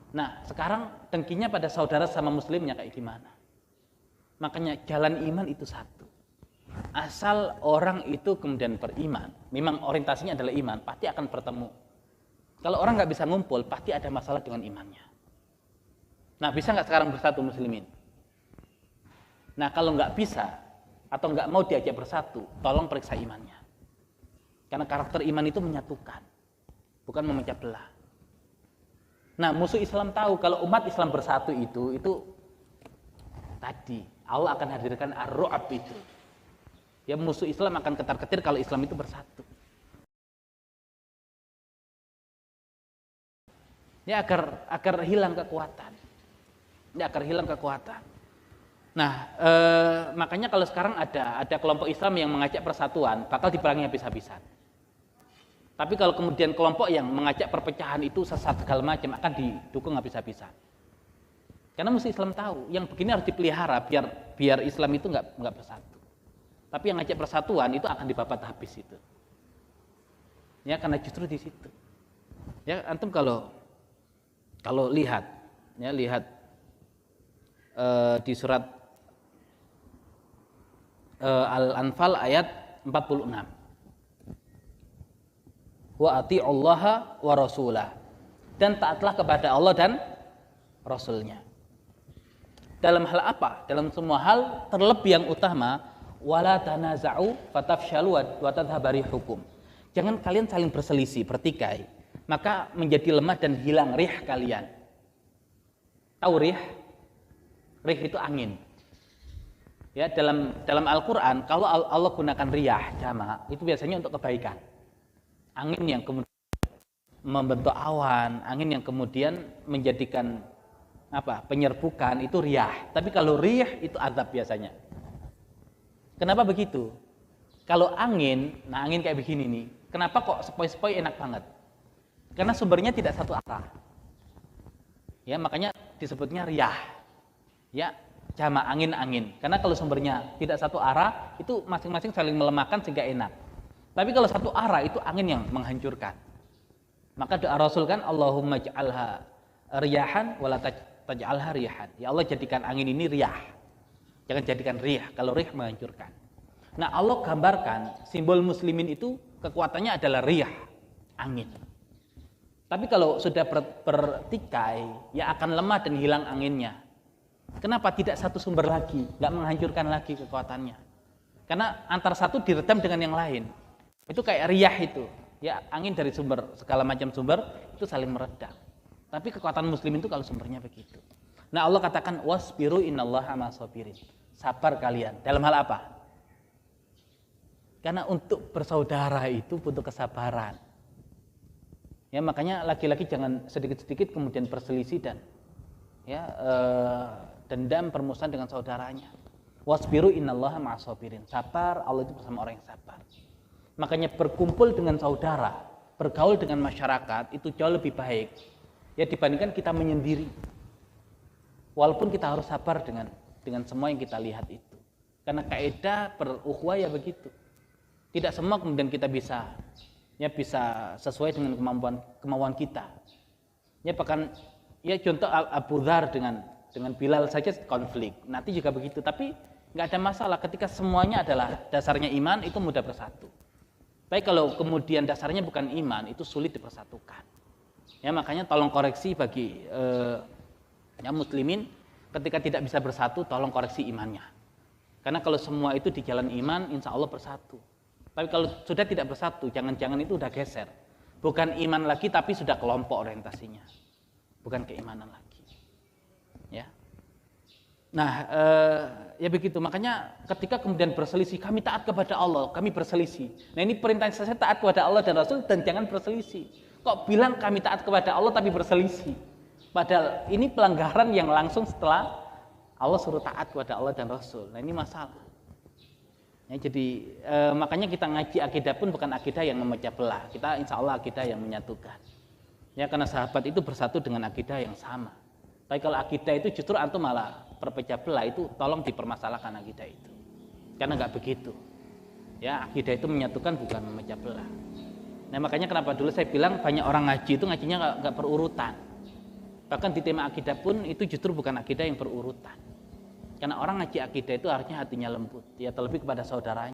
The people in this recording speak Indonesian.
Nah, sekarang dengkinya pada saudara sama muslimnya kayak gimana? Makanya jalan iman itu satu. Asal orang itu kemudian beriman, memang orientasinya adalah iman, pasti akan bertemu. Kalau orang nggak bisa ngumpul, pasti ada masalah dengan imannya. Nah, bisa nggak sekarang bersatu muslimin? Nah, kalau nggak bisa atau nggak mau diajak bersatu, tolong periksa imannya. Karena karakter iman itu menyatukan, bukan memecah belah. Nah, musuh Islam tahu kalau umat Islam bersatu itu tadi Allah akan hadirkan ar-ru'ab itu. Ya, musuh Islam akan ketar-ketir kalau Islam itu bersatu. Ya, agar hilang kekuatan. Ya, agar hilang kekuatan. Nah, makanya kalau sekarang ada kelompok Islam yang mengajak persatuan, bakal diperangi habis-habisan. Tapi kalau kemudian kelompok yang mengajak perpecahan itu sesat segala macam akan didukung habis-habisan. Karena musuh Islam tahu, yang begini harus dipelihara biar Islam itu nggak bersatu. Tapi yang ngajak persatuan itu akan dibabat habis itu. Ya, karena justru di situ. Ya, antum kalau lihat di surat Al-Anfal ayat 46. Wa ati'ullaha wa rasulah. Dan taatlah kepada Allah dan Rasulnya. Dalam hal apa? Dalam semua hal, terlebih yang utama, wala tanaza'u fatafshalu wa tadhhabu rihukum. Jangan kalian saling berselisih, bertikai, maka menjadi lemah dan hilang rih kalian. Tahu rih? Rih itu angin. Ya, dalam Al-Qur'an kalau Allah gunakan riyah jamak, itu biasanya untuk kebaikan. Angin yang kemudian membentuk awan, angin yang kemudian menjadikan penyerbukan itu riyah. Tapi kalau riyah itu azab biasanya. Kenapa begitu? Kalau angin kayak begini nih, kenapa kok sepoi-sepoi enak banget? Karena sumbernya tidak satu arah. Ya, makanya disebutnya riyah. Ya, jamak angin-angin. Karena kalau sumbernya tidak satu arah, itu masing-masing saling melemahkan sehingga enak. Tapi kalau satu arah itu angin yang menghancurkan. Maka doa Rasul kan, Allahumma ja'alha riyahan wala taj'alha riyahan. Ya Allah, jadikan angin ini riyah. Jangan jadikan riyah. Kalau riyah menghancurkan. Nah, Allah gambarkan simbol muslimin itu kekuatannya adalah riyah, angin. Tapi kalau sudah bertikai, ya akan lemah dan hilang anginnya. Kenapa tidak satu sumber lagi, nggak menghancurkan lagi kekuatannya? Karena antar satu diredam dengan yang lain. Itu kayak riyah itu, ya angin dari segala macam sumber itu saling meredam. Tapi kekuatan muslim itu kalau sumbernya begitu. Nah, Allah katakan wasbiru innallaha ma'as-sabirin. Sabar kalian. Dalam hal apa? Karena untuk bersaudara itu butuh kesabaran. Ya, makanya laki-laki jangan sedikit-sedikit kemudian berselisih dan dendam permusuhan dengan saudaranya. Wasbiru innallaha ma'as-sabirin. Sabar, Allah itu bersama orang yang sabar. Makanya berkumpul dengan saudara, bergaul dengan masyarakat itu jauh lebih baik ya dibandingkan kita menyendiri. Walaupun kita harus sabar dengan semua yang kita lihat itu. Karena kaidah berukhuwah ya begitu. Tidak semua kemudian kita bisa sesuai dengan kemauan kita. Ya, bahkan ya contoh Abu Dzar dengan Bilal saja konflik. Nanti juga begitu, tapi nggak ada masalah ketika semuanya adalah dasarnya iman, itu mudah bersatu. Baik kalau kemudian dasarnya bukan iman, itu sulit dipersatukan. Ya, makanya tolong koreksi bagi muslimin ketika tidak bisa bersatu, tolong koreksi imannya. Karena kalau semua itu di jalan iman, insya Allah bersatu. Tapi kalau sudah tidak bersatu, jangan-jangan itu udah geser. Bukan iman lagi, tapi sudah kelompok orientasinya. Bukan keimanan lagi. Ya. Nah, ya begitu. Makanya ketika kemudian berselisih, kami taat kepada Allah, kami berselisih. Nah, ini perintah saya taat kepada Allah dan Rasul dan jangan berselisih. Kok bilang kami taat kepada Allah tapi berselisih? Padahal ini pelanggaran yang langsung setelah Allah suruh taat kepada Allah dan Rasul. Nah, ini masalah. Ya, jadi makanya kita ngaji akidah pun bukan akidah yang memecah belah. Kita insya Allah akidah yang menyatukan. Ya, karena sahabat itu bersatu dengan akidah yang sama. Tapi kalau akidah itu justru antum malah berpecah belah, itu tolong dipermasalahkan akidah itu. Karena nggak begitu. Ya, akidah itu menyatukan bukan memecah belah. Nah, makanya kenapa dulu saya bilang banyak orang ngaji itu ngajinya nggak berurutan. Bahkan di tema akidah pun itu justru bukan akidah yang berurutan. Karena orang ngaji akidah itu harusnya hatinya lembut, ya terlebih kepada saudaranya.